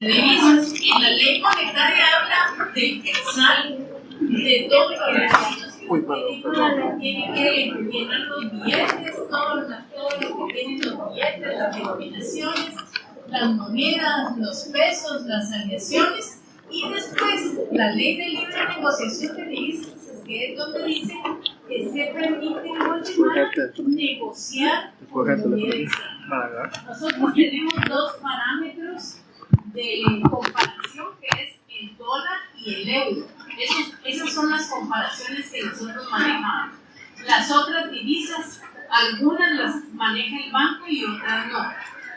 divisas. Y la ley monetaria habla del quetzal, de todos los requisitos que tienen que llenar los billetes, todo lo que tienen los billetes, las denominaciones, las monedas, los pesos, las aleaciones, y después la ley de libre negociación de divisas, que es donde dice que se permite en Guatemala negociar con moneda extranjera. Nosotros tenemos dos parámetros de comparación, que es el dólar y el euro. Esas son las comparaciones que nosotros manejamos. Las otras divisas, algunas las maneja el banco y otras no.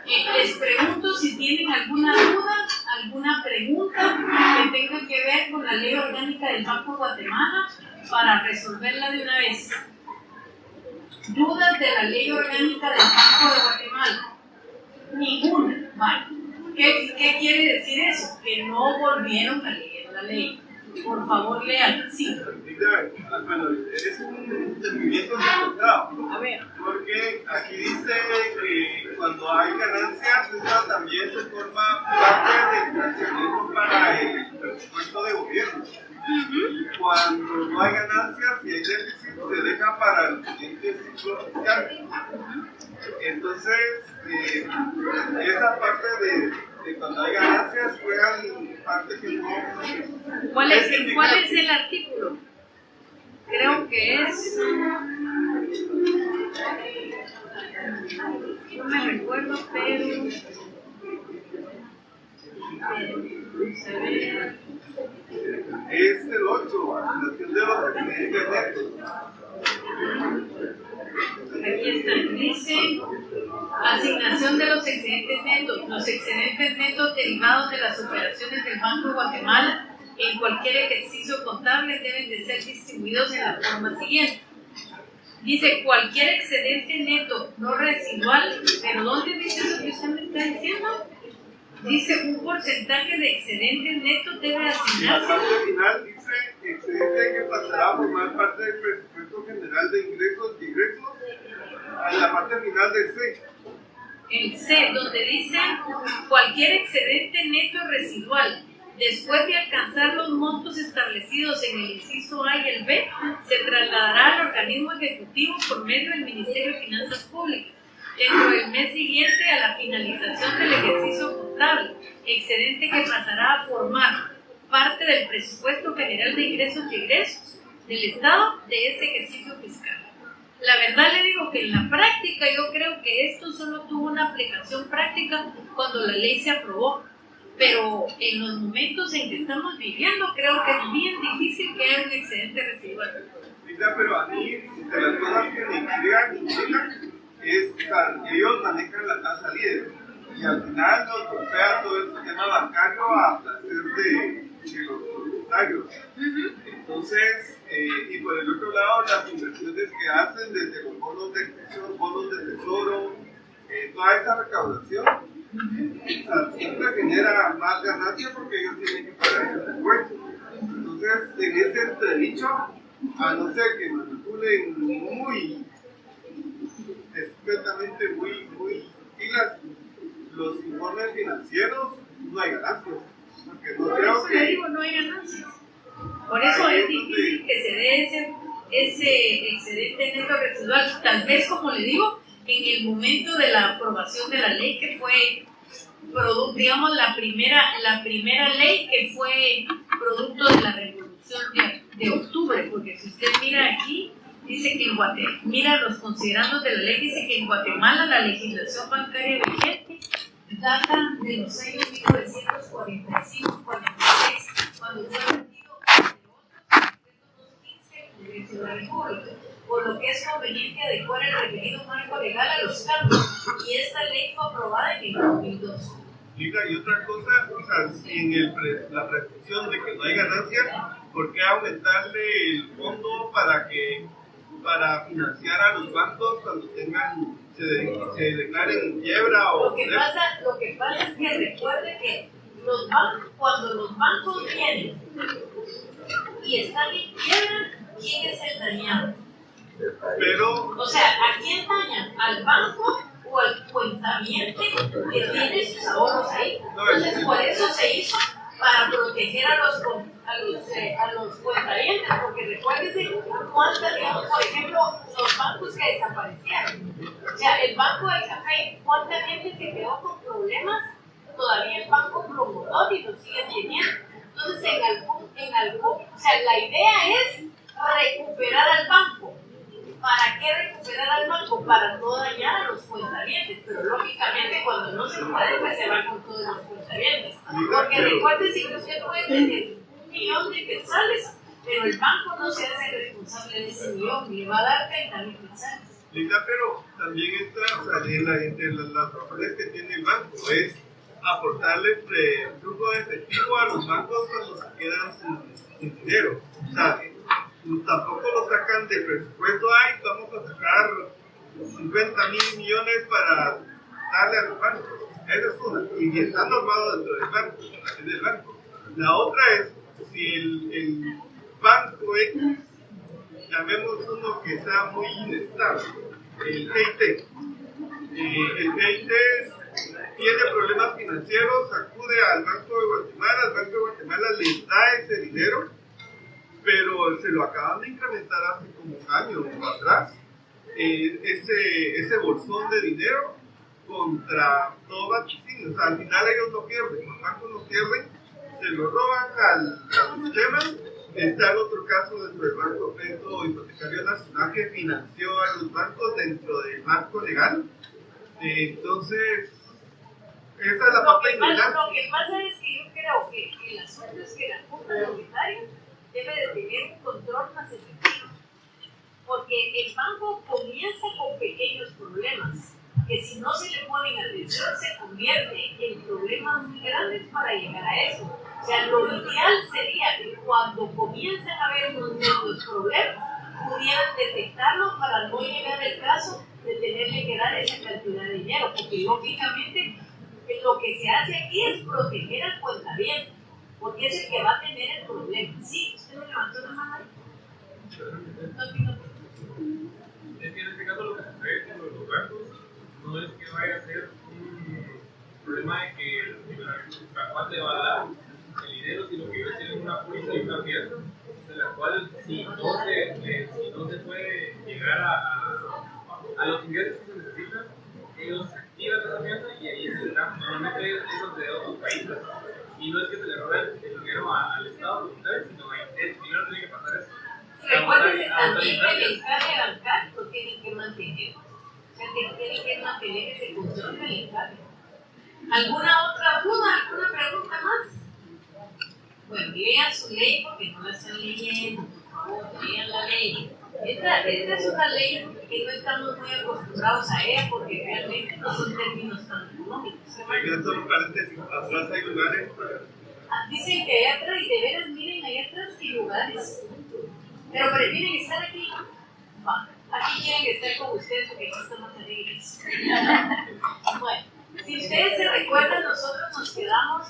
Les pregunto si tienen alguna duda, alguna pregunta que tenga que ver con la ley orgánica del Banco de Guatemala para resolverla de una vez. ¿Dudas de la ley orgánica del Banco de Guatemala? Ninguna. Vale. ¿Qué quiere decir eso? Que no volvieron a leer la ley. Por favor, lean. Sí. Bueno, es un entendimiento equivocado. A ver. Porque aquí dice que cuando hay ganancias, eso también se forma parte del financiamiento para el presupuesto de gobierno. Y cuando no hay ganancias y hay déficit, se deja para el siguiente ciclo fiscal. Entonces, esa parte de cuando hay ganancias juega parte que no. ¿Cuál es el artículo? Creo que es. No me recuerdo, pero. Vamos a ver. Es el 8, asignación de los excedentes netos. Aquí está, dice asignación de los excedentes netos. Los excedentes netos derivados de las operaciones del Banco de Guatemala en cualquier ejercicio contable deben de ser distribuidos en la forma siguiente. Dice cualquier excedente neto no residual, pero ¿dónde dice eso que usted me está diciendo? Dice un porcentaje de excedentes netos debe asignarse. La parte final dice excedente que pasará a formar parte del presupuesto general de ingresos y egresos a la parte final del C. El C, donde dice cualquier excedente neto residual después de alcanzar los montos establecidos en el inciso A y el B, se trasladará al organismo ejecutivo por medio del Ministerio de Finanzas Públicas dentro del mes siguiente a la finalización del ejercicio contable, excedente que pasará a formar parte del presupuesto general de ingresos y egresos del Estado de ese ejercicio fiscal. La verdad le digo que en la práctica yo creo que esto solo tuvo una aplicación práctica cuando la ley se aprobó, pero en los momentos en que estamos viviendo creo que es bien difícil que haya un excedente residual. Mira, pero a mí, de las cosas que me intrigan es que ellos manejan la tasa líder y al final nos golpea todo el sistema bancario a placer de los propietarios. Entonces, y por el otro lado, las inversiones que hacen desde los bonos de inversión, bonos de tesoro, toda esta recaudación, siempre genera más ganancia porque ellos tienen que pagar esos impuestos. Entonces, en ese entredicho, a no ser que manipulen muy expertamente, muy pilas los informes financieros, no hay ganancias. Porque no por creo eso que le digo, no hay ganancias. Por eso es difícil que se dé ese excedente neto residual. Tal vez, como le digo, en el momento de la aprobación de la ley, que fue, digamos, la primera ley que fue producto de la revolución de octubre, porque si usted mira aquí, dice que en Guatemala, mira los considerandos de la ley, dice que en Guatemala la legislación bancaria vigente data de los años 1945-46, cuando fue vendido el Congreso de la República, por lo que es conveniente adecuar el referido marco legal a los cambios, y esta ley fue aprobada en el 2002. Y otra cosa, o sea, si en la presunción de que no hay ganancias, ¿por qué aumentarle el fondo para financiar a los bancos cuando se declaren en quiebra? Lo que pasa es que recuerde que cuando los bancos vienen y están en quiebra, ¿quién es el dañado? Pero, o sea, ¿a quién dañan? ¿Al banco o al cuentaviente que tiene sus ahorros ahí. Entonces, por eso se hizo, para proteger a los cuentavientes, porque recuérdense cuántas, digamos, por ejemplo, los bancos que desaparecieron. O sea, el Banco del Café, ¿cuánta gente se quedó con problemas? Todavía el banco promotor y lo siguen teniendo. Entonces, en algún, o sea, la idea es recuperar al banco. ¿Para qué recuperar al banco? Para no dañar a los cuentavientes, pero lógicamente cuando no se puede, pues se va con todos los cuentavientes. Porque recuérdense que usted puede tener 1 millón de quetzales, pero el banco no se hace responsable de ese millón, ni va a dar 30,000 quetzales. Linda, pero también está, o sea, entre las razones que tiene el banco es aportarle flujo de efectivo a los bancos cuando se quedan sin dinero. O sea, tampoco lo sacan de presupuesto, vamos a sacar 50,000 millones para darle a los bancos. Esa es una, y está normado dentro del banco. La otra es, si el banco X, llamemos uno que sea muy inestable, el GIT. El GIT tiene problemas financieros, acude al Banco de Guatemala, el Banco de Guatemala les da ese dinero, pero se lo acaban de incrementar hace como un año atrás, ese bolsón de dinero contra todo vaticinio. O sea, al final ellos no pierden, los bancos no pierden, se lo roban al sistema. Está el otro caso dentro del Banco Crédito Hipotecario Nacional que financió a los bancos dentro del marco legal. Entonces, esa es la parte integral. Lo que pasa es que yo creo que el asunto es que la Junta Monetaria debe de tener un control más efectivo. Porque el banco comienza con pequeños problemas, que si no se le ponen atención se convierte en problemas muy grandes para llegar a eso. O sea, lo ideal sería que cuando comiencen a haber los problemas, pudieran detectarlos para no llegar al caso de tenerle que dar esa cantidad de dinero, porque lógicamente lo que se hace aquí es proteger al cuentaviente, porque es el que va a tener el problema. Sí, usted me levantó la mano ahí. Es que en este caso lo que sucede con los bancos no es que vaya a ser un problema de que el capaz le va a dar el dinero, sino que ellos tienen una póliza y una fianza de la cual si no se puede llegar a los ingresos que se necesitan, ellos activan esa fianza y ahí es el campo. Normalmente ellos de otros países, y no es que se le roben el dinero al Estado, sino que el dinero tiene que pasar eso. Recuerden también que el encargue bancario tienen que mantener, o sea, tienen que mantener ese control del encargue. ¿Alguna otra duda? ¿Alguna pregunta más? Bueno, lean su ley porque no la están leyendo, por favor, lean la ley. Esta es una ley que no estamos muy acostumbrados a ella porque realmente no son términos tan económicos. Solo paréntesis, atrás hay lugares para... Dicen que allá atrás, y de veras miren allá atrás hay lugares, pero prefieren estar aquí. Aquí quieren estar con ustedes porque aquí estamos alegres. Bueno, si ustedes se recuerdan, nosotros nos quedamos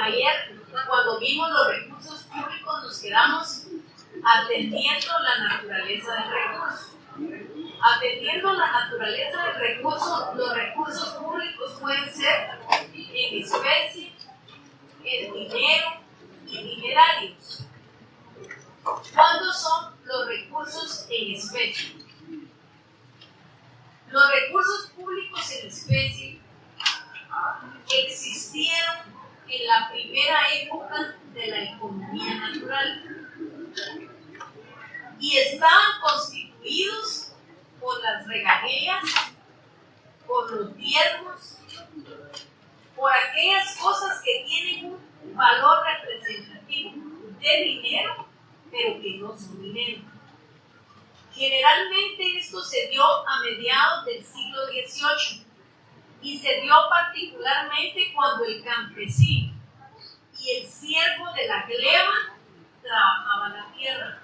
ayer, cuando vimos los recursos públicos, nos quedamos atendiendo la naturaleza del recurso. Atendiendo la naturaleza del recurso, los recursos públicos pueden ser en especie, en dinero y dinerarios. ¿Cuándo son los recursos en especie? Los recursos públicos en especie existieron en la primera época de la economía natural y estaban constituidos por las regalías, por los diezmos, por aquellas cosas que tienen un valor representativo de dinero, pero que no son dinero. Generalmente esto se dio a mediados del siglo XVIII y se dio particularmente cuando el campesino y el siervo de la gleba trabajaban la tierra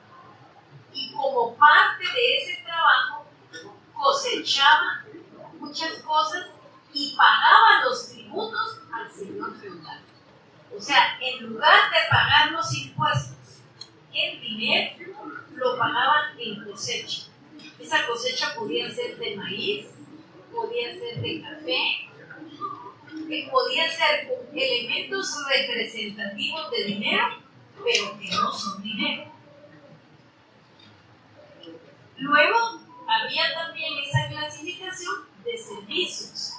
y como parte de ese trabajo cosechaban muchas cosas y pagaban los tributos al señor feudal. O sea, en lugar de pagar los impuestos en dinero, lo pagaban en cosecha. Esa cosecha podía ser de maíz, podía ser de café, podía ser con elementos representativos de dinero, pero que no son dinero. Luego había también esa clasificación de servicios.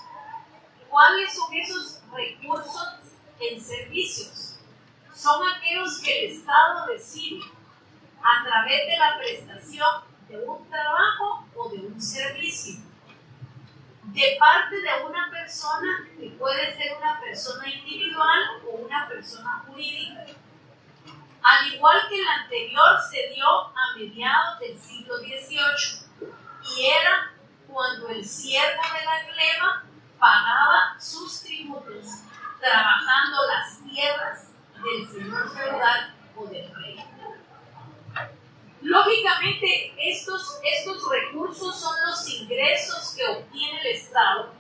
¿Cuáles son esos recursos en servicios? Son aquellos que el Estado recibe a través de la prestación de un trabajo o de un servicio de parte de una persona, que puede ser una persona individual o una persona jurídica. Al igual que el anterior, se dio a mediados del siglo XVIII y era cuando el siervo de la gleba pagaba sus tributos trabajando las tierras del señor feudal o del rey. Lógicamente, estos recursos son los ingresos que obtiene el Estado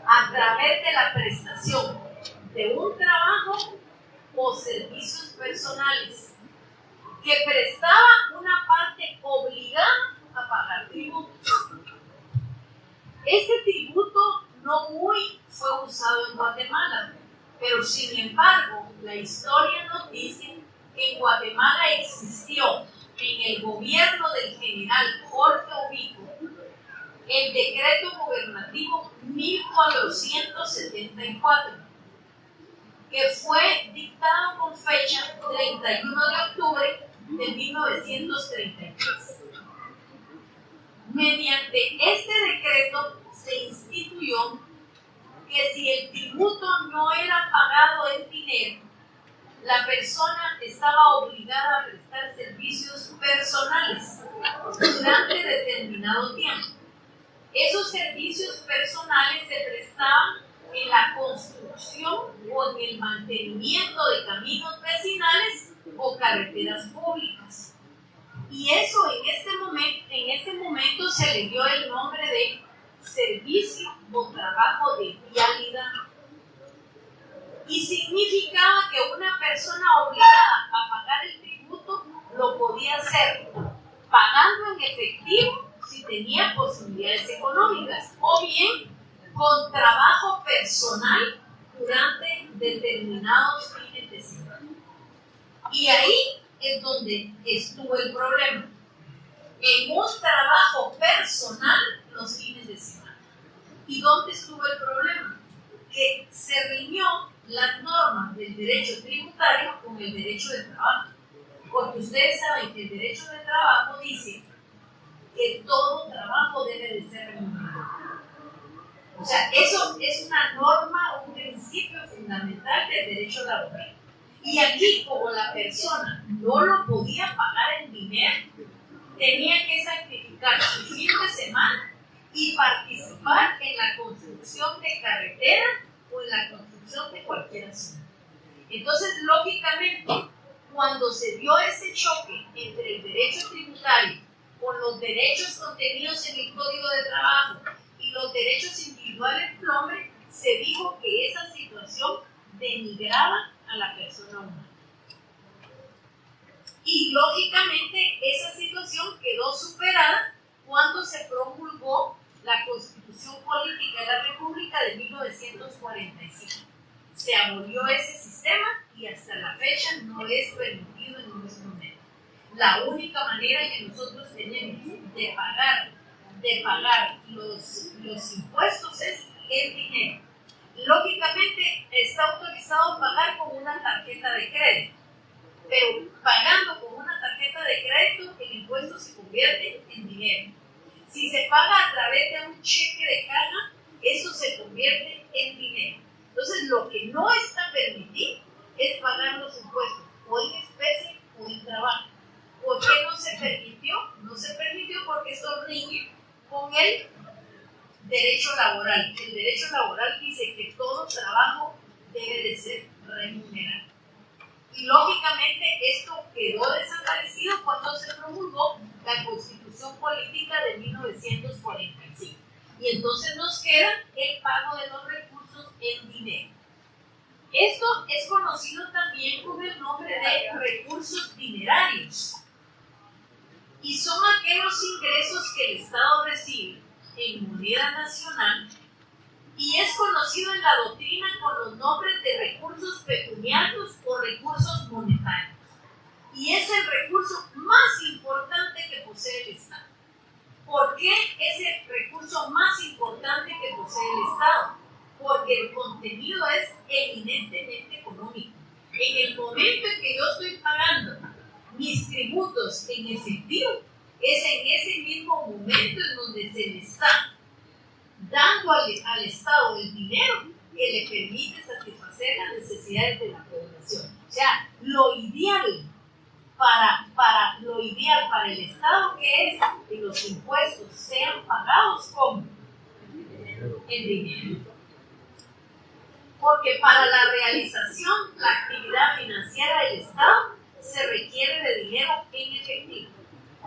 a través de la prestación de un trabajo o servicios personales que prestaba una parte obligada a pagar tributos. Este tributo no muy fue usado en Guatemala, pero sin embargo, la historia nos dice que en Guatemala existió en el gobierno del general Jorge Obico el decreto gubernativo 1474, que fue dictado con fecha 31 de octubre de 1933. Mediante este decreto se instituyó que si el tributo no era pagado en dinero, la persona estaba obligada a prestar servicios personales durante determinado tiempo. Esos servicios personales se prestaban en la construcción o en el mantenimiento de caminos vecinales o carreteras públicas. Y eso en este momento se le dio el nombre de servicio o trabajo de vialidad. Y significaba que una persona obligada a pagar el tributo lo podía hacer pagando en efectivo si tenía posibilidades económicas, o bien con trabajo personal durante determinados fines de semana. Y ahí es donde estuvo el problema. En un trabajo personal los fines de semana. ¿Y dónde estuvo el problema? Que se riñó las normas del derecho tributario con el derecho de trabajo. Porque ustedes saben que el derecho de trabajo dice que todo trabajo debe de ser remunerado. O sea, eso es una norma, un principio fundamental del derecho laboral. Y aquí, como la persona no lo podía pagar en dinero, tenía que sacrificar su fin de semana y participar en la construcción de carretera o en la construcción de cualquier asunto. Entonces, lógicamente, cuando se dio ese choque entre el derecho tributario con los derechos contenidos en el Código de Trabajo y los derechos individuales del hombre, se dijo que esa situación denigraba a la persona humana. Y lógicamente esa situación quedó superada cuando se promulgó la Constitución Política de la República de 1945. Se abolió ese sistema y hasta la fecha no es permitido en nuestro medio. La única manera que nosotros tenemos de pagar los impuestos es el dinero. Lógicamente está autorizado pagar con una tarjeta de crédito, pero pagando con una tarjeta de crédito el impuesto se convierte en dinero. Si se paga a través de un cheque de caja, eso se convierte en dinero. Entonces, lo que no está permitido es pagar los impuestos o en especie o en trabajo. ¿Por qué no se permitió? No se permitió porque esto riñe con el derecho laboral. El derecho laboral dice que todo trabajo debe de ser remunerado. Y lógicamente esto quedó desaparecido cuando se promulgó la Constitución Política de 1945. Y entonces nos queda el pago de los recursos en dinero. Esto es conocido también con el nombre de recursos dinerarios. Y son aquellos ingresos que el Estado recibe en moneda nacional y es conocido en la doctrina con los nombres de recursos pecuniarios o recursos monetarios. Y es el recurso más importante que posee el Estado. ¿Por qué es el recurso más importante que posee el Estado? Porque el contenido es eminentemente económico. En el momento en que yo estoy pagando mis tributos en efectivo, es en ese mismo momento en donde se le está dando al Estado el dinero que le permite satisfacer las necesidades de la población. O sea, lo ideal para el Estado, que es que los impuestos sean pagados con el dinero. Porque para la realización, la actividad financiera del Estado se requiere de dinero en efectivo.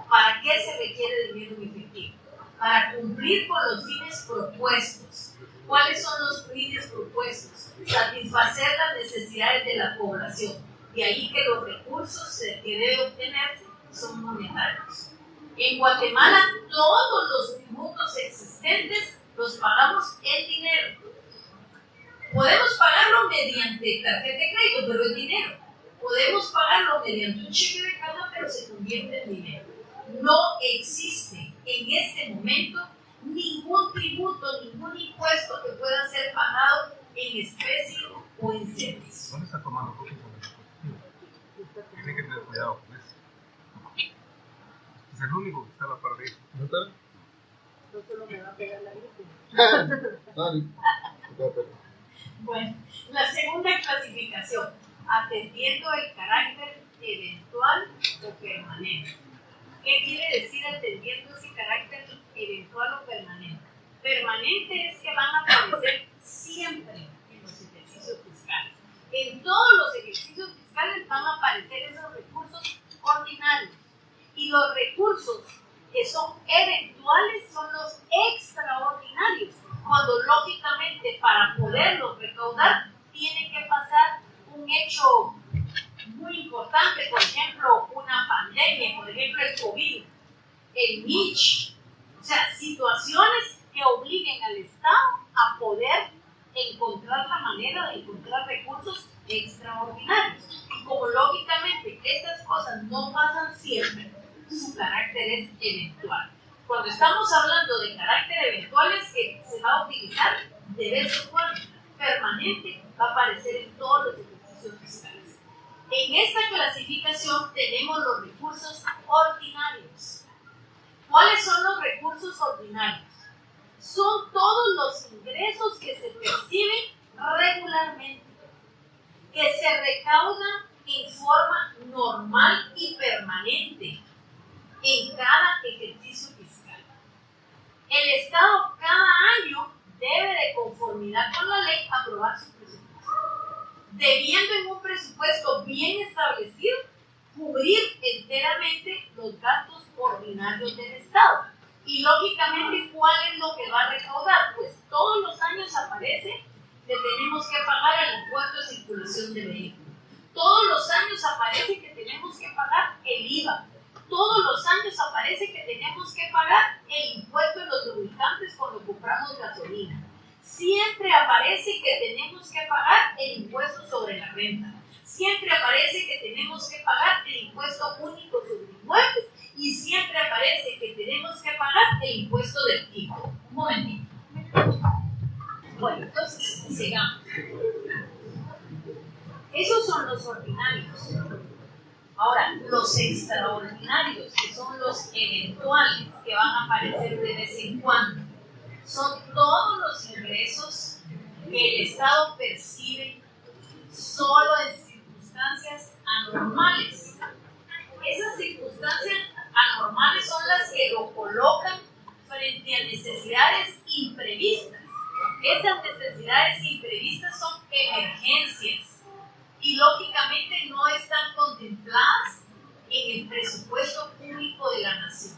¿Para qué se requiere dinero en efectivo? Para cumplir con los fines propuestos. ¿Cuáles son los fines propuestos? Satisfacer las necesidades de la población. De ahí que los recursos que debe obtenerse son monetarios. En Guatemala, todos los tributos existentes los pagamos en dinero. Podemos pagarlo mediante tarjeta de crédito, pero es dinero. Podemos pagarlo mediante un cheque de caja, pero se convierte en dinero. No existe en este momento ningún tributo, ningún impuesto que pueda ser pagado en especie o en servicio. ¿Dónde está tomando fotos con eso? Tiene que tener cuidado con eso. Es el único que está a la par de eso. ¿No está? No solo me va a pegar la gripe. Bueno, la segunda clasificación, atendiendo el carácter eventual o permanente. ¿Qué quiere decir atendiendo ese carácter eventual o permanente? Permanente es que van a aparecer siempre en los ejercicios fiscales. En todos los ejercicios fiscales van a aparecer esos recursos ordinarios. Y los recursos que son eventuales son los extraordinarios, cuando lógicamente para poderlos recaudar tiene que pasar un hecho muy importante, por ejemplo, una pandemia, por ejemplo, el COVID, el Mitch, o sea, situaciones que obliguen al Estado a poder encontrar la manera de encontrar recursos extraordinarios. Y como lógicamente estas cosas no pasan siempre, su carácter es eventual. Cuando estamos hablando de carácter eventual es que se va a utilizar de vez en cuando. Permanente va a aparecer en todos los ejercicios fiscales. En esta clasificación tenemos los recursos ordinarios. ¿Cuáles son los recursos ordinarios? Son todos los ingresos que se perciben regularmente, que se recaudan en forma normal y permanente en cada ejercicio fiscal. El Estado cada año debe, de conformidad con la ley, aprobar su presupuesto, debiendo en un presupuesto bien establecido cubrir enteramente los gastos ordinarios del Estado. Y lógicamente, ¿cuál es lo que va a recaudar? Pues todos los años aparece que tenemos que pagar el impuesto de circulación de vehículos. Todos los años aparece que tenemos que pagar el IVA. Todos los años aparece que tenemos que pagar el impuesto de los lubricantes cuando compramos gasolina. Siempre aparece que tenemos que pagar el impuesto sobre la renta. Siempre aparece que tenemos que pagar el impuesto único sobre inmuebles y siempre aparece que tenemos que pagar el impuesto del tipo. Un momentito. Bueno, entonces, sigamos. Esos son los ordinarios. Ahora, los extraordinarios, que son los eventuales, que van a aparecer de vez en cuando, son todos los ingresos que el Estado percibe solo en circunstancias anormales. Esas circunstancias anormales son las que lo colocan frente a necesidades imprevistas. Esas necesidades imprevistas son emergencias y lógicamente no están contempladas en el presupuesto público de la nación,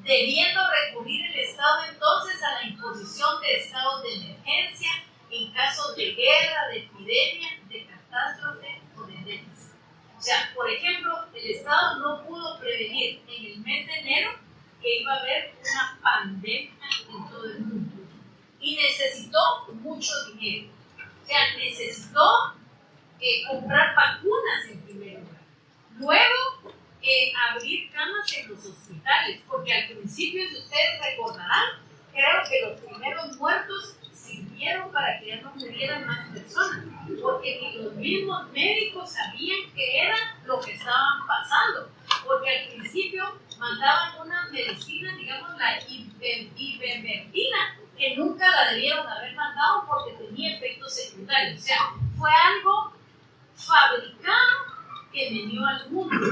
debiendo recurrir el Estado entonces a la imposición de estados de emergencia en casos de guerra, de epidemia, de catástrofe o de déficit. O sea, por ejemplo, el Estado no pudo prevenir en el mes de enero que iba a haber una pandemia en y necesitó mucho dinero. O sea, necesitó comprar vacunas en primer lugar. Luego, abrir camas en los hospitales, porque al principio, si ustedes recordarán, creo que los primeros muertos sirvieron para que ya no murieran más personas, porque ni los mismos médicos sabían qué era lo que estaban pasando, porque al principio mandaban una medicina, digamos la ivermectina, que nunca la debieron haber mandado porque tenía efectos secundarios. O sea, fue algo fabricado que venió al mundo.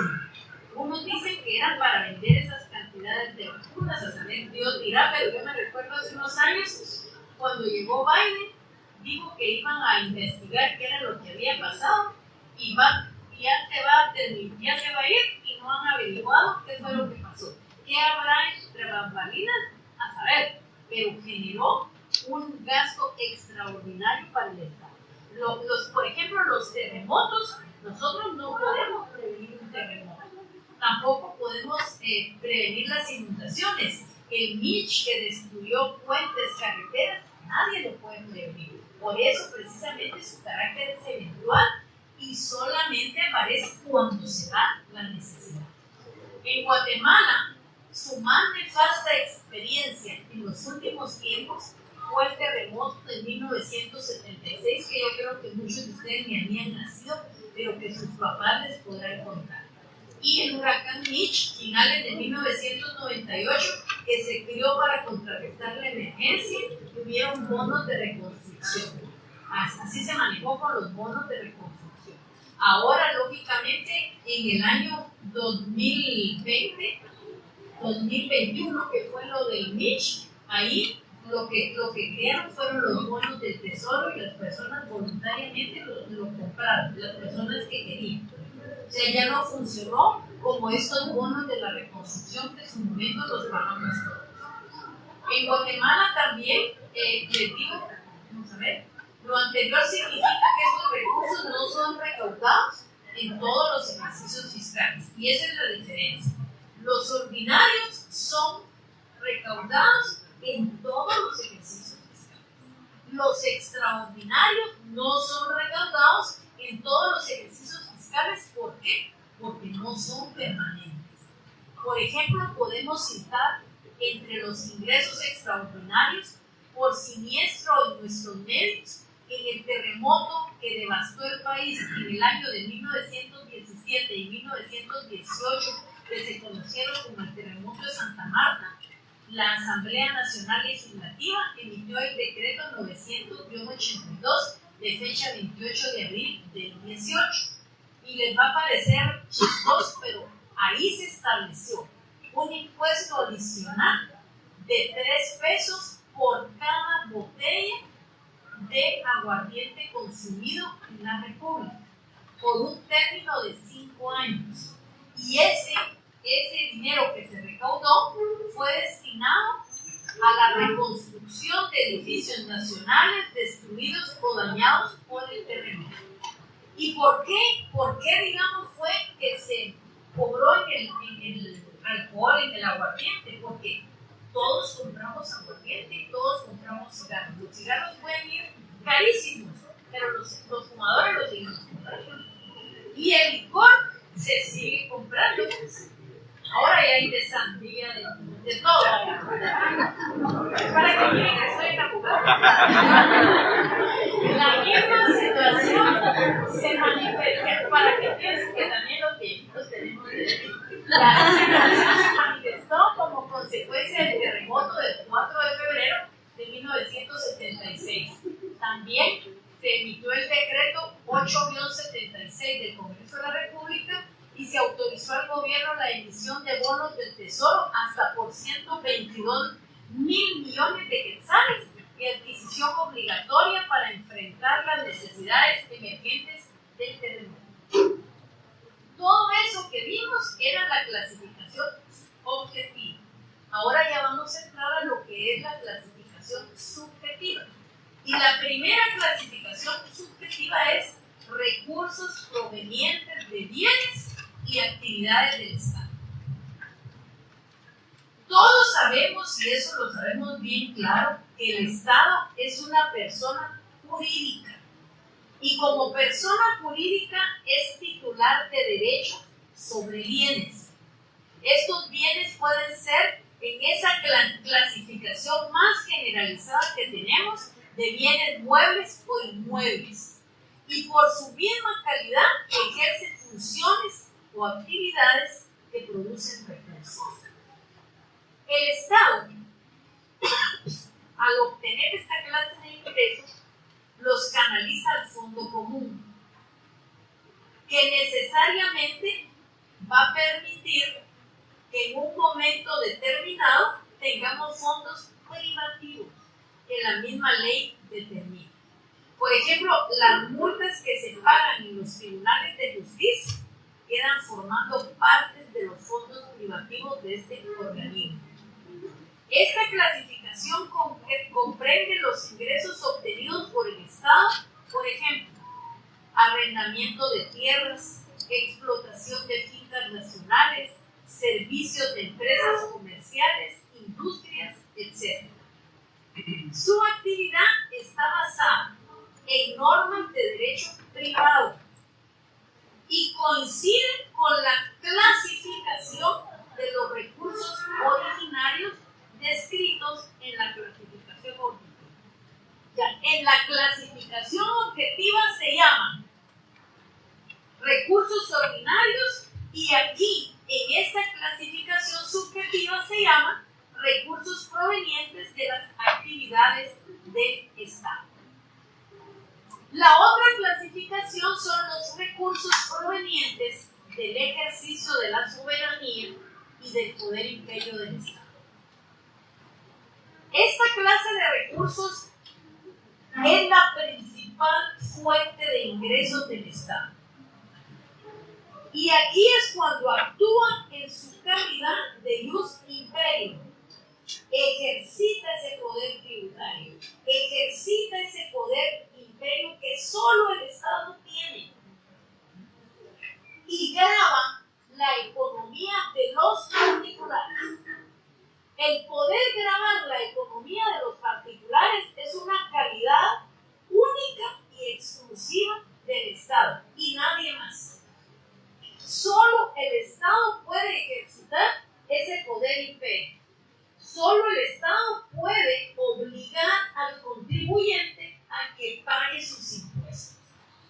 Unos dicen que eran para vender esas cantidades de vacunas, a saber Dios dirá, pero yo me recuerdo hace unos años, cuando llegó Biden, dijo que iban a investigar qué era lo que había pasado y ya se va a ir y no han averiguado qué fue lo que pasó. ¿Qué habrá entre bambalinas? A saber, pero generó un gasto extraordinario para el Estado. Por ejemplo, los terremotos, nosotros no podemos prevenir un terremoto. Tampoco podemos prevenir las inundaciones. El Mitch que destruyó puentes, carreteras, nadie lo puede prevenir. Por eso, precisamente, su carácter es eventual y solamente aparece cuando se da la necesidad. En Guatemala, su más nefasta experiencia en los últimos tiempos fue el terremoto de 1976, que yo creo que muchos de ustedes ni habían nacido, pero que sus papás les podrán contar. Y el huracán Mitch, finales de 1998, que se creó para contrarrestar la emergencia, tuvieron bonos de reconstrucción. Así se manejó con los bonos de reconstrucción. Ahora, lógicamente, en el año 2021, que fue lo del Mitch, ahí lo que crearon fueron los bonos del Tesoro y las personas voluntariamente lo compraron, las personas que querían. O sea, ya no funcionó como estos bonos de la reconstrucción que en su momento los pagamos todos. En Guatemala también, les digo, vamos a ver, lo anterior significa que estos recursos no son recaudados en todos los ejercicios fiscales. Y esa es la diferencia. Los ordinarios son recaudados en todos los ejercicios fiscales. Los extraordinarios no son recaudados en todos los ejercicios fiscales. ¿Por qué? Porque no son permanentes. Por ejemplo, podemos citar entre los ingresos extraordinarios por siniestro en nuestros medios, en el terremoto que devastó el país en el año de 1917 y 1918, que se conocieron como el terremoto de Santa Marta. La Asamblea Nacional Legislativa emitió el decreto 900-82 de fecha 28 de abril del 18. Y les va a parecer chistoso, pero ahí se estableció un impuesto adicional de 3 pesos por cada botella de aguardiente consumido en la República, por un término de 5 años. Y ese dinero que se recaudó fue destinado a la reconstrucción de edificios nacionales destruidos o dañados por el terremoto. ¿Y por qué? ¿Por qué, digamos, fue que se cobró en el alcohol, en el aguardiente? Porque todos compramos aguardiente y todos compramos cigarros. Los cigarros pueden ir carísimos, pero los fumadores los seguimos comprando. Y el licor se sigue comprando. Ahora ya hay de sandía, de todo. Para que miren que soy en la jugada. La misma situación se manifestó, para que piensen que también los viejitos tenemos derecho. La situación se manifestó como consecuencia del terremoto del 4 de febrero de 1976. También se emitió el decreto 8-76 del Congreso de la República y se autorizó al gobierno la emisión de bonos del Tesoro hasta por 122 mil millones de quetzales y adquisición obligatoria para enfrentar las necesidades emergentes del terremoto. Todo eso que vimos era la clasificación objetiva. Ahora ya vamos a entrar a lo que es la clasificación subjetiva. Y la primera clasificación subjetiva es recursos provenientes de bienes y actividades del Estado. Todos sabemos sabemos, y eso lo sabemos bien claro, que el Estado es una persona jurídica. Y como persona jurídica es titular de derechos sobre bienes. Estos bienes pueden ser en esa clasificación más generalizada que tenemos de bienes muebles o inmuebles. Y por su misma calidad ejerce funciones o actividades que producen recursos. El Estado, al obtener esta clase de ingresos, los canaliza al fondo común, que necesariamente va a permitir que en un momento determinado tengamos fondos privativos que la misma ley determina. Por ejemplo, las multas que se pagan en los tribunales de justicia quedan formando parte de los fondos privativos de este organismo. Esta clasificación comprende los ingresos obtenidos por el Estado, por ejemplo, arrendamiento de tierras, explotación de fincas nacionales, servicios de empresas comerciales, industrias, etc. Su actividad está basada en normas de derecho privado y coincide con la clasificación de los recursos originarios descritos en la clasificación objetiva. En la clasificación objetiva se llaman recursos ordinarios y aquí en esta clasificación subjetiva se llaman recursos provenientes de las actividades del Estado. La otra clasificación son los recursos provenientes del ejercicio de la soberanía y del poder imperio del Estado. Esta clase de recursos es la principal fuente de ingresos del Estado. Y aquí es cuando actúa en su calidad de ius imperio. Ejercita ese poder tributario, ejercita ese poder imperio que solo el Estado tiene. Y grava la economía de los particulares. El poder grabar la economía de los particulares es una calidad única y exclusiva del Estado y nadie más. Solo el Estado puede ejercitar ese poder imperio. Solo el Estado puede obligar al contribuyente a que pague sus impuestos.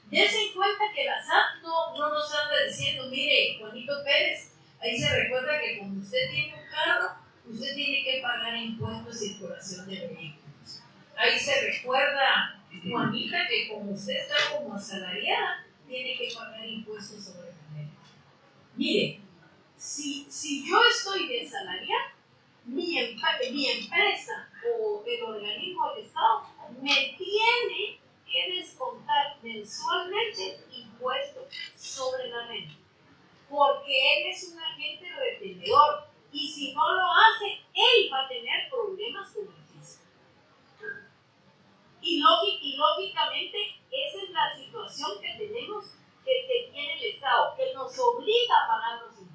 Dense en cuenta que la SAT no nos anda diciendo, mire, Juanito Pérez, ahí se recuerda que como usted tiene un carro, usted tiene que pagar impuestos de circulación de vehículos. Ahí se recuerda, Juanita, que como usted está como asalariada, tiene que pagar impuestos sobre el dinero. Mire, si yo estoy de asalariada, mi empresa o el organismo del Estado me tiene que descontar mensualmente impuestos sobre la renta, porque él es un agente retenedor y si no lo hace, él va a tener problemas con el fisco. Y lógicamente, esa es la situación que tenemos, que tiene el Estado, que nos obliga a pagar los impuestos.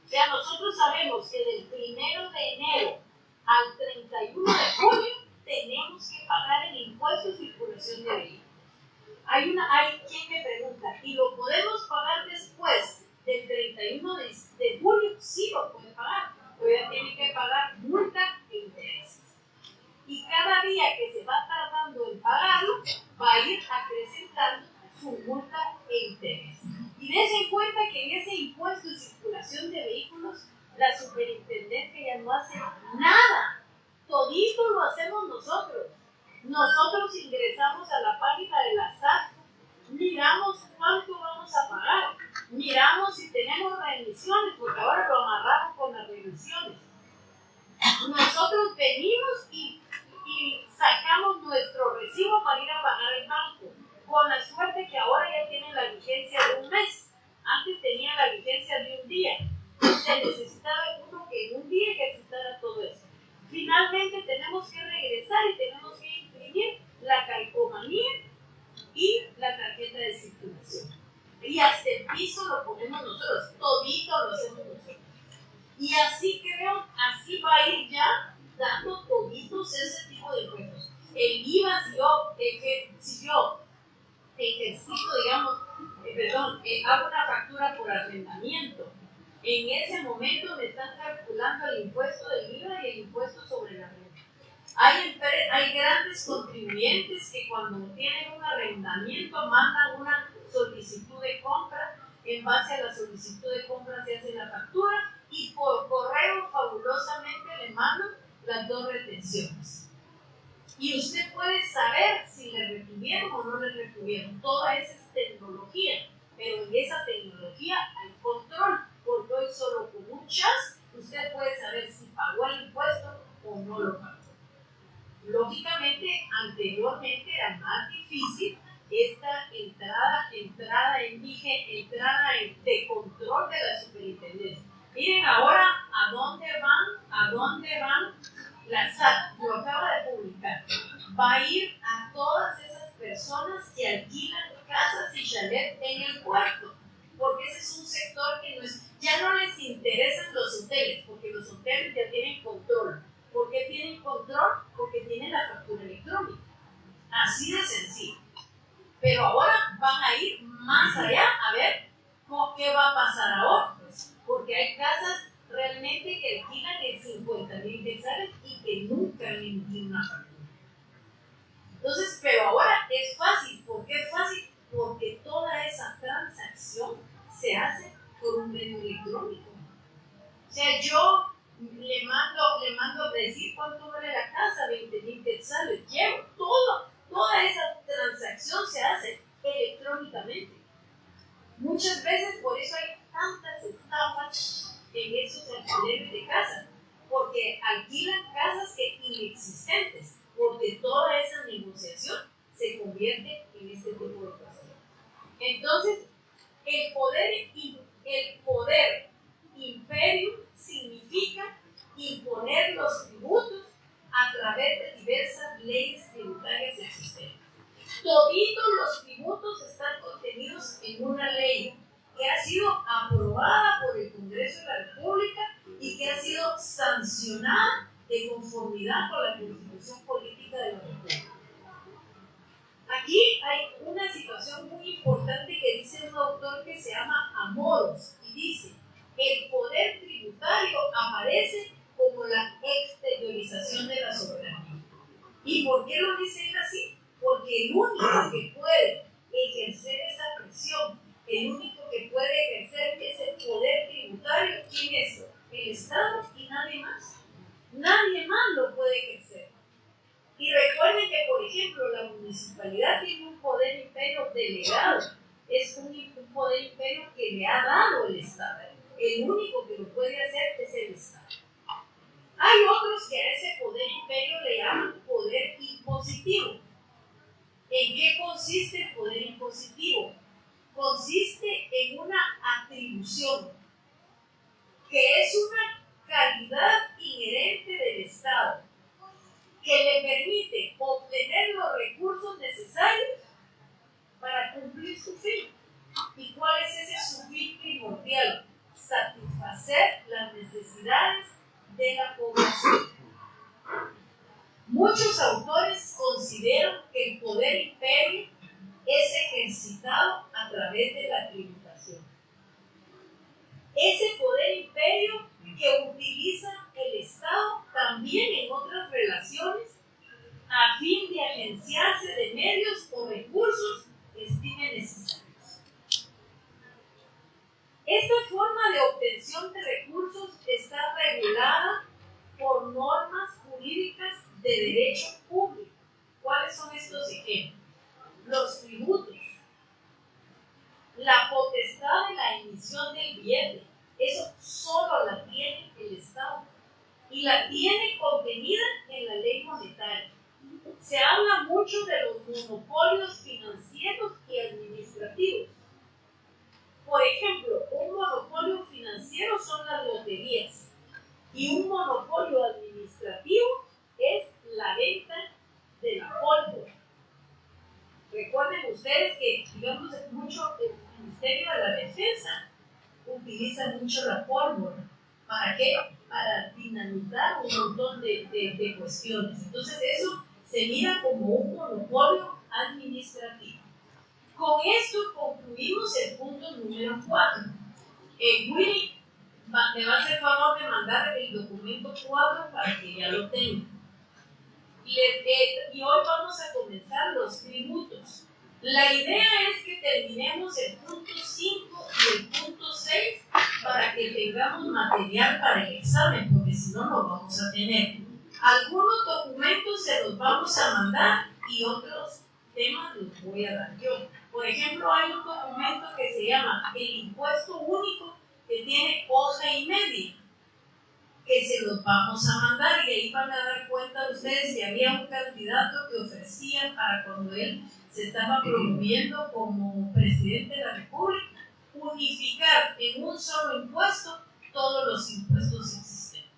O sea, nosotros sabemos que del 1 de enero al 31 de julio tenemos que pagar el impuesto de circulación de vehículos. Hay quien me pregunta, ¿y lo podemos pagar después del 31 de julio? Sí lo puede pagar, pero ya tiene que pagar multa e intereses. Y cada día que se va tardando en pagarlo, va a ir acrecentando su multa e interés. Y dense en cuenta que en ese impuesto de circulación de vehículos, la superintendencia ya no hace nada. Todito lo hacemos nosotros. Nosotros ingresamos a la página de la SAT, miramos cuánto vamos a pagar, miramos si tenemos reemisiones, porque ahora lo amarramos con las reemisiones. Nosotros venimos y sacamos nuestro recibo para ir a pagar el banco, con la suerte que ahora ya tienen la vigencia de un mes. Antes tenía la vigencia de un día. Se necesitaba uno que en un día ejercitara todo eso. Finalmente tenemos que regresar y tenemos que imprimir la calcomanía y la tarjeta de circulación. Y hasta el piso lo ponemos nosotros, todito lo hacemos nosotros. Y así creo, así va a ir ya dando toditos ese tipo de impuestos. El IVA, si yo ejercito, digamos, hago una factura por arrendamiento, en ese momento me están calculando el impuesto del IVA y el impuesto sobre la renta. Hay grandes contribuyentes que cuando tienen un arrendamiento mandan una solicitud de compra, en base a la solicitud de compra se hace la factura y por correo fabulosamente le mandan las 2 retenciones. Y usted puede saber si le retuvieron o no le retuvieron. Toda esa es tecnología, pero en esa tecnología hay control, porque hoy solo con un chas usted puede saber si pagó el impuesto o no lo pagó. Lógicamente, anteriormente era más difícil esta entrada de control de la superintendencia. Miren ahora a dónde van la SAT, lo acaba de publicar. Va a ir a todas esas personas que alquilan casas y chalet en el puerto, porque ese es un sector que ya no les interesan los hoteles, porque los hoteles ya tienen control. ¿Por qué tienen control? Porque tienen la factura electrónica. Así de sencillo. Pero ahora van a ir más allá a ver qué va a pasar ahora. Porque hay casas realmente que alquilan en 50,000 quetzales y que nunca han emitido una factura. Entonces, pero ahora es fácil. ¿Por qué es fácil? Porque toda esa transacción se hace por un medio electrónico. O sea, yo le mando a decir cuánto vale la casa, 20,000 quetzales. Llevo toda esa transacción se hace electrónicamente. Muchas veces por eso hay tantas estafas en esos alquileres de casa, porque alquilan casas inexistentes, porque toda esa negociación se convierte en este tipo de cosas. Entonces, el poder imperio significa imponer los tributos a través de diversas leyes tributarias existentes. Toditos los tributos están contenidos en una ley que ha sido aprobada por el Congreso de la República y que ha sido sancionada de conformidad con la Constitución Política de la República. Aquí hay una situación muy importante que dice un autor que se llama Amoros y dice: el poder tributario aparece como la exteriorización de la soberanía. ¿Y por qué lo dice él así? Porque el único que puede ejercer esa presión, el único que puede ejercer ese poder tributario, ¿quién es? El Estado y nadie más. Nadie más lo puede ejercer. Y recuerden que, por ejemplo, la municipalidad tiene un poder imperio delegado. Es un poder imperio que le ha dado el Estado. El único que lo puede hacer es el Estado. Hay otros que a ese poder imperio le llaman poder impositivo. ¿En qué consiste el poder impositivo? Consiste en una atribución, que es una calidad inherente del Estado, que le permite obtener los recursos necesarios para cumplir su fin. ¿Y cuál es ese su fin primordial? Satisfacer las necesidades de la población. Muchos autores consideran que el poder imperio es ejercitado a través de la tributación. Ese poder imperio que utiliza el Estado también en otras relaciones a fin de agenciarse de medios o recursos que estime necesarios. Esta forma de obtención de recursos está regulada por normas jurídicas de derecho público. ¿Cuáles son estos ejemplos? Los tributos, la potestad de la emisión del billete, eso solo la tiene el Estado y la tiene contenida en la ley monetaria. Se habla mucho de los monopolios financieros y administrativos. Por ejemplo, un monopolio financiero son las loterías y un monopolio administrativo es la venta de la pólvora. Recuerden ustedes que, digamos, mucho el Ministerio de la Defensa utiliza mucho la pólvora. ¿Para qué? Para dinamitar un montón de cuestiones. Entonces eso se mira como un monopolio administrativo. Con esto concluimos el punto número 4. Willy me va a hacer favor de mandar el documento 4 para que ya lo tenga. Y hoy vamos a comenzar los tributos. La idea es que terminemos el punto 5 y el punto 6 para que tengamos material para el examen, porque si no, no vamos a tener. Algunos documentos se los vamos a mandar y otros temas los voy a dar yo. Por ejemplo, hay un documento que se llama el impuesto único, que tiene hoja y media, que se los vamos a mandar, y ahí van a dar cuenta ustedes que había un candidato que ofrecía para cuando él se estaba promoviendo como presidente de la República, unificar en un solo impuesto todos los impuestos existentes.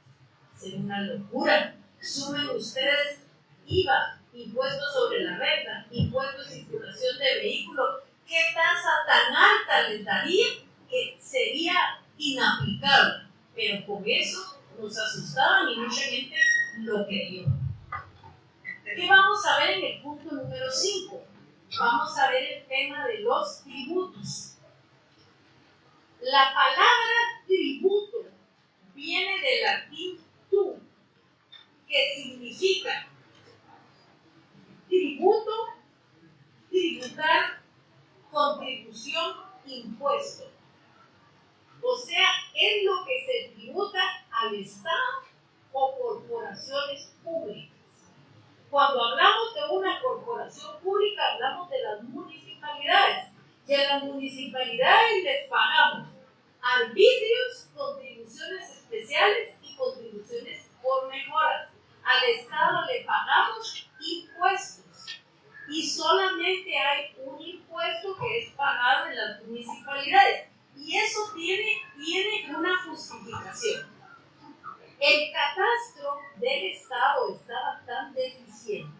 Sería una locura. Sumen ustedes IVA, impuestos sobre la renta, impuestos de circulación de vehículos. ¿Qué tasa tan alta les daría que sería inaplicable? Pero con eso nos asustaban y mucha gente lo creyó. ¿Qué vamos a ver en el punto número 5? Vamos a ver el tema de los tributos. La palabra tributo viene del latín tu, que significa tributo, tributar, contribución, impuesto. O sea, es lo que se tributa al Estado o corporaciones públicas. Cuando hablamos de una corporación pública, hablamos de las municipalidades. Y a las municipalidades les pagamos arbitrios, contribuciones especiales y contribuciones por mejoras. Al Estado le pagamos impuestos. Y solamente hay un impuesto que es pagado en las municipalidades. Y eso tiene una justificación. El catastro del Estado estaba tan deficiente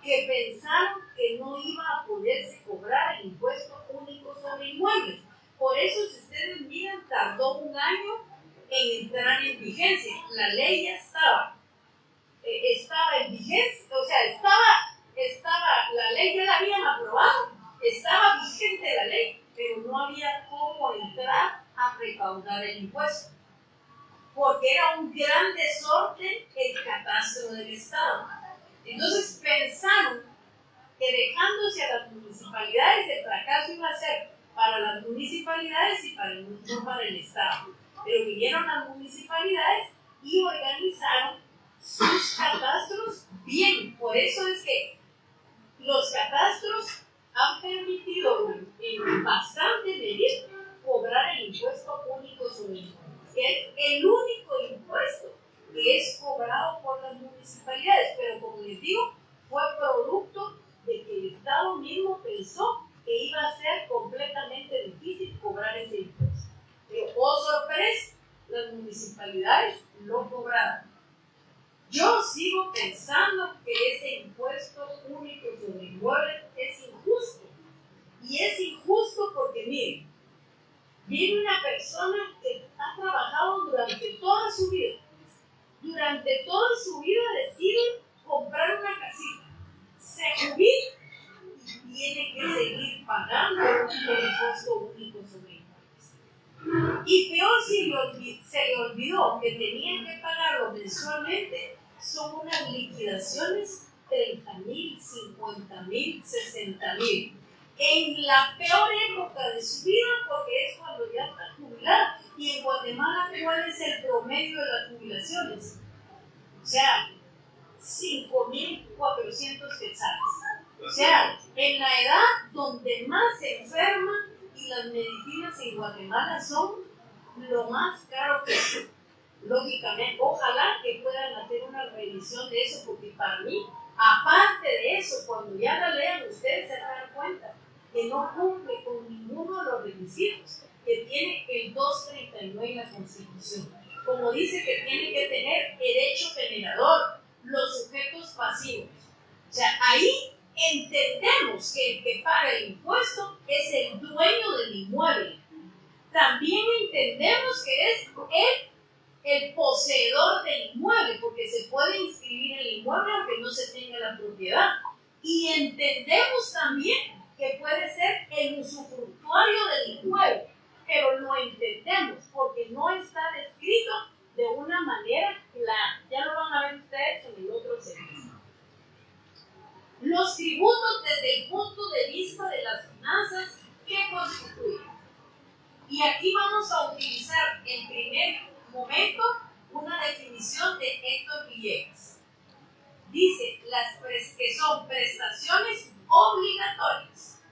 que pensaron que no iba a poderse cobrar el impuesto único sobre inmuebles. Por eso, si ustedes miran, tardó un año en entrar en vigencia. La ley ya estaba en vigencia, o sea, la ley ya la habían aprobado, estaba vigente la ley, pero no había cómo entrar a recaudar el impuesto, porque era un gran desorden el catastro del Estado. Entonces pensaron que dejándose a las municipalidades, el fracaso iba a ser para las municipalidades y no para el Estado. Pero vinieron las municipalidades y organizaron sus catastros bien. Por eso es que los catastros han permitido en bastante medida cobrar el impuesto único sobre inmuebles, que es el único impuesto que es cobrado por las municipalidades, pero como les digo, fue producto de que el Estado mismo pensó que iba a ser completamente difícil cobrar ese impuesto. Pero, oh sorpresa, las municipalidades lo cobraron. Yo sigo pensando que ese impuesto único sobre inmuebles es injusto. Y es injusto porque, miren, viene una persona que ha trabajado durante toda su vida. Durante toda su vida decide comprar una casita. Se jubila y tiene que seguir pagando el impuesto único sobre inmuebles. Y peor si se le olvidó que tenían que pagarlo mensualmente, son unas liquidaciones 30,000, 50,000, 60,000. En la peor época de su vida, porque es cuando ya está jubilado. Y en Guatemala, ¿cuál es el promedio de las jubilaciones? O sea, 5,400 quetzales. O sea, en la edad donde más se enferman y las medicinas en Guatemala son lo más caro que es. Lógicamente, ojalá que puedan hacer una revisión de eso, porque para mí, aparte de eso, cuando ya la lean, ustedes se van a dar cuenta que no cumple con ninguno de los requisitos que tiene el 239 en la Constitución. Como dice que tiene que tener derecho generador, los sujetos pasivos. O sea, ahí entendemos que el que paga el impuesto es el dueño del inmueble. También entendemos que es el el poseedor del inmueble, porque se puede inscribir el inmueble aunque no se tenga la propiedad. Y entendemos también que puede ser el usufructuario del inmueble, pero lo entendemos porque no está descrito de una manera clara. Ya lo van a ver ustedes en el otro servicio. Los tributos desde el punto de vista de las finanzas, ¿qué constituyen? Y aquí vamos a utilizar en primer momento una definición de Héctor Villegas. Dice que son prestaciones obligatorias,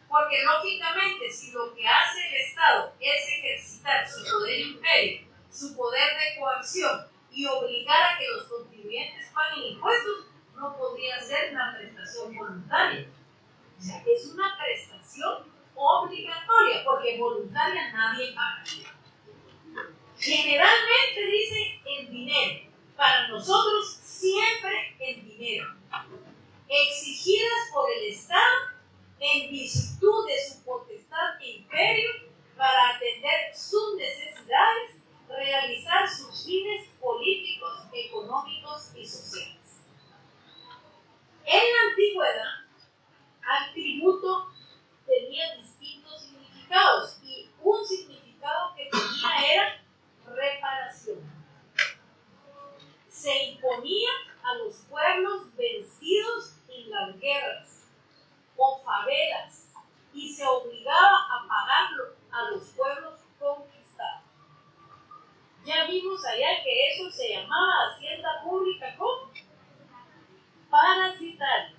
porque lógicamente si lo que hace el Estado es ejercitar su poder imperio, su poder de coacción y obligar a que los contribuyentes paguen impuestos, no podría ser una prestación voluntaria. O sea, es una prestación obligatoria, porque voluntaria nadie paga. Generalmente dice en dinero, para nosotros siempre en dinero, exigidas por el Estado en virtud de su potestad e imperio para atender sus necesidades, realizar sus fines políticos, económicos y sociales. En la antigüedad, al tributo tenía distintos significados y un significado que tenía era reparación. Se imponía a los pueblos vencidos en las guerras o favelas y se obligaba a pagarlo a los pueblos conquistados. Ya vimos allá que eso se llamaba hacienda pública ¿cómo? Parasitaria,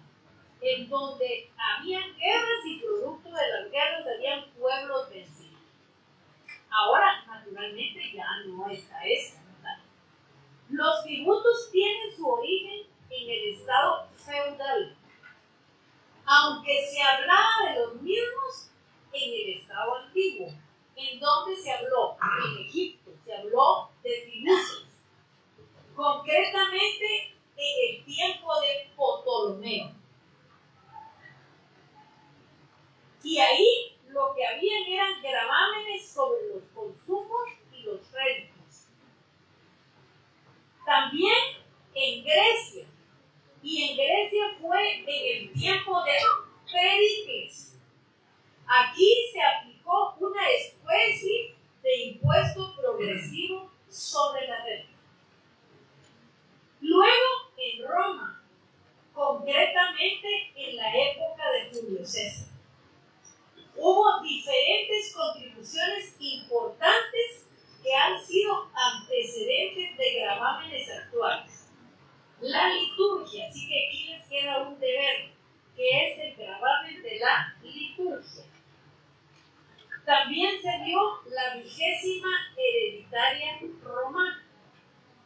en donde habían guerras y producto de las guerras habían pueblos vencidos. Ahora, naturalmente, ya no está eso. Los tributos tienen su origen en el estado feudal, aunque se hablaba de los mismos en el estado antiguo, en donde se habló, en Egipto, se habló de tributos, concretamente en el tiempo de Ptolomeo. Y ahí lo que habían eran gravámenes sobre los consumos y los réditos. También en Grecia, y en Grecia fue en el tiempo de Pericles. Aquí se aplicó una especie de impuesto progresivo sobre la renta. Luego en Roma, concretamente en la época de Julio César, hubo diferentes contribuciones importantes que han sido antecedentes de gravámenes actuales. La liturgia, así que aquí les queda un deber, que es el gravamen de la liturgia. También se dio la 20ª hereditaria romana,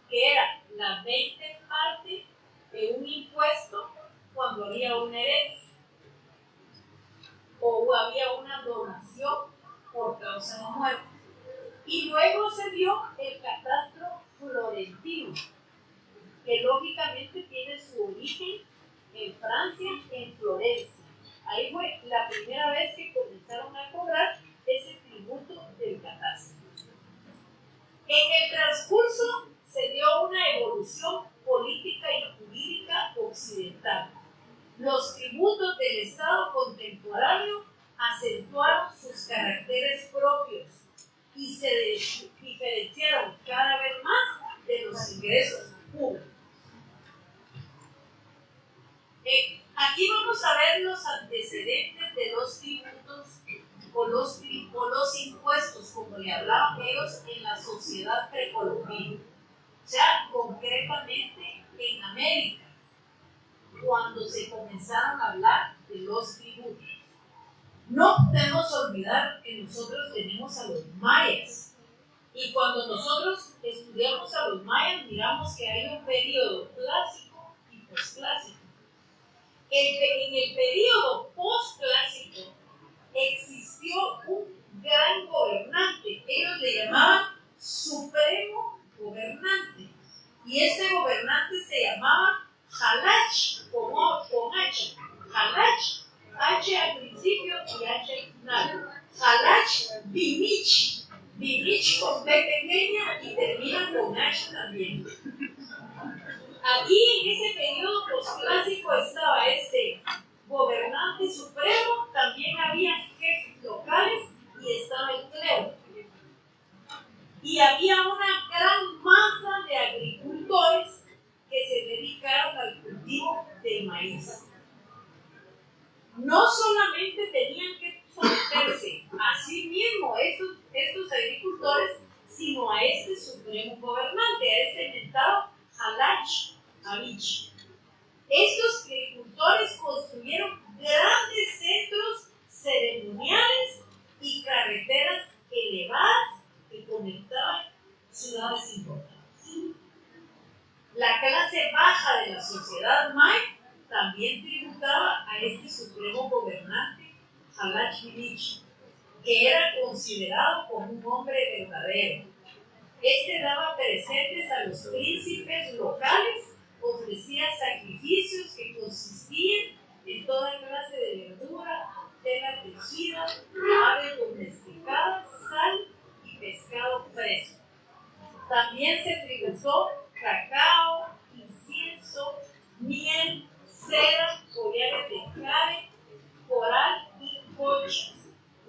que era la 20 parte de un impuesto cuando había una herencia o había una donación por causa de muerte. Y luego se dio el catastro florentino, que lógicamente tiene su origen en Francia, en Florencia. Ahí fue la primera vez que comenzaron a cobrar ese tributo del catastro. En el transcurso se dio una evolución política y jurídica occidental. Los tributos del Estado contemporáneo acentuaron sus caracteres propios y se diferenciaron cada vez más de los ingresos públicos. Aquí vamos a ver los antecedentes de los tributos o los impuestos, como le hablaban ellos en la sociedad precolombina, o sea, concretamente en América, cuando se comenzaron a hablar de los tributos. No podemos olvidar que nosotros tenemos a los mayas, y cuando nosotros estudiamos a los mayas, miramos que hay un periodo clásico y posclásico. En el periodo posclásico existió un gran gobernante, ellos le llamaban supremo gobernante, y este gobernante se llamaba Halach, con H, Halach, H al principio y H al final, Halach Binich Vivich con P pequeña y termina con H también. Aquí en ese periodo posclásico estaba este gobernante supremo, también había jefes locales y estaba el clero. Y había una gran masa de agricultores que se dedicaron al cultivo del maíz. No solamente tenían que someterse a sí mismos estos agricultores, sino a este supremo gobernante, a este mentado Halach Avich. Estos agricultores construyeron grandes centros ceremoniales y carreteras elevadas que conectaban ciudades importantes. La clase baja de la sociedad May también tributaba a este supremo gobernante, Halach Avich, que era considerado como un hombre verdadero. Este daba presentes a los príncipes locales, ofrecía sacrificios que consistían en toda clase de verdura, tela tejida, aves domesticadas, sal y pescado fresco. También se tributó cacao, incienso, miel, seda, collares de jade, coral y conchas.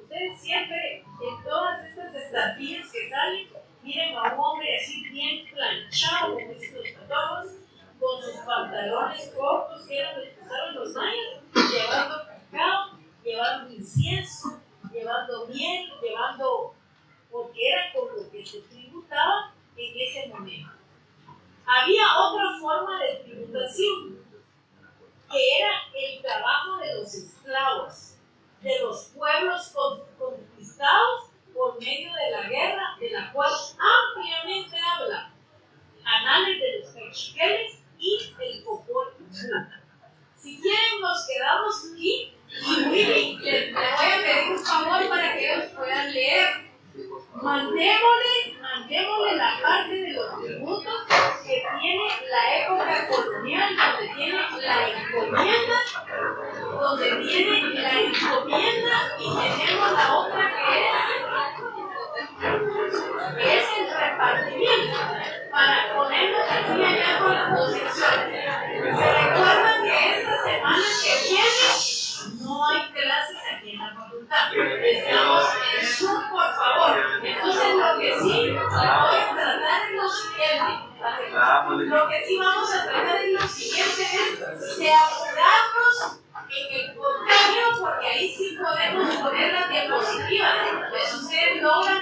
Ustedes siempre, en todas estas estampillas que salen, miren a un hombre así bien planchado, con estos patojos, con sus pantalones cortos que eran los que usaban los mayas, llevando cacao, llevando incienso, llevando miel, porque era con lo que se tributaba en ese momento. Había otra forma de tributación, que era el trabajo de los esclavos, de los pueblos conquistados por medio de la guerra, de la cual ampliamente habla Anales de los Cachiqueles y el Popol Vuh. Si quieren, nos quedamos aquí y miren, les voy a pedir un favor para que ellos puedan leer. Mandémosle la parte de los tributos que tiene la época colonial, donde tiene la encomienda, y tenemos la otra que es el repartimiento, para ponernos aquí y allá con las posiciones. Se recuerdan que esta semana que viene no hay clases aquí en la facultad. Estamos en Zoom, por favor. Entonces, lo que sí voy a tratar es lo siguiente. Lo que sí vamos a tratar es lo siguiente, es de apurarnos en el contenido, porque ahí sí podemos poner las diapositivas. Entonces, ustedes logran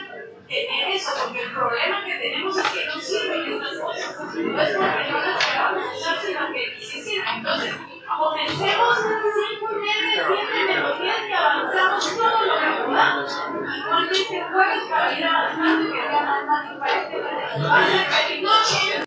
tener eso, porque el problema que tenemos es que no sirven estas cosas. No es porque no las queramos usar, sino que sí sirven. Entonces, comencemos 5:30, 7 menos 10 y avanzamos todo lo que podamos. Igualmente jueves para ir avanzando y que sea más fácil para este. Va a ser feliz noche.